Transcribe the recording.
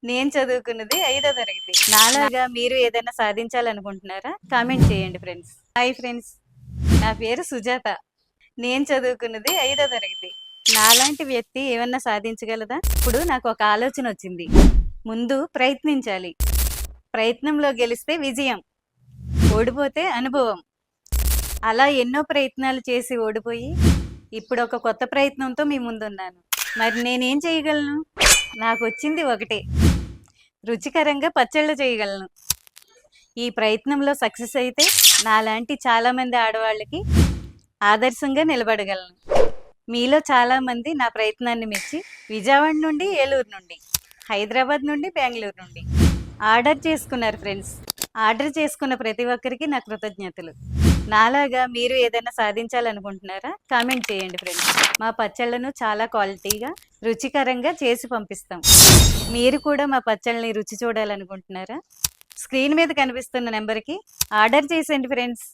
నేను చదువుకున్నది 5వ తరగతి. నాలాగా మీరు ఏదైనా సాధించాలనుకుంటున్నారా? కామెంట్ చేయండి ఫ్రెండ్స్. హాయ్ ఫ్రెండ్స్, నా పేరు సుజాత. నేను చదువుకున్నది 5వ తరగతి. నాలాంటి వ్యక్తి ఏమన్నా సాధించగలదా? ఇప్పుడు నాకు ఒక ఆలోచన వచ్చింది. ముందు ప్రయత్నించాలి. ప్రయత్నంలో గెలిస్తే విజయం, ఓడిపోతే అనుభవం. అలా ఎన్నో ప్రయత్నాలు చేసి ఓడిపోయి ఇప్పుడు ఒక కొత్త ప్రయత్నంతో మీ ముందున్నాను. మరి నేనేం చేయగలను? నాకు వచ్చింది ఒకటే, రుచికరంగా పచ్చళ్ళు చేయగలను. ఈ ప్రయత్నంలో సక్సెస్ అయితే నాలాంటి చాలామంది ఆడవాళ్ళకి ఆదర్శంగా నిలబడగలను. మీలో చాలామంది నా ప్రయత్నాన్ని మెచ్చి విజయవాడ నుండి, ఏలూరు నుండి, హైదరాబాద్ నుండి, బెంగళూరు నుండి ఆర్డర్ చేసుకున్నారు ఫ్రెండ్స్. ఆర్డర్ చేసుకున్న ప్రతి ఒక్కరికి నా కృతజ్ఞతలు. నాలాగా మీరు ఏదైనా సాధించాలనుకుంటున్నారా? కామెంట్ చేయండి ఫ్రెండ్స్. మా పచ్చళ్ళను చాలా క్వాలిటీగా, రుచికరంగా చేసి పంపిస్తాం. మీరు కూడా మా పచ్చళ్ళని రుచి చూడాలనుకుంటున్నారా? స్క్రీన్ మీద కనిపిస్తున్న నెంబర్కి ఆర్డర్ చేసేయండి ఫ్రెండ్స్.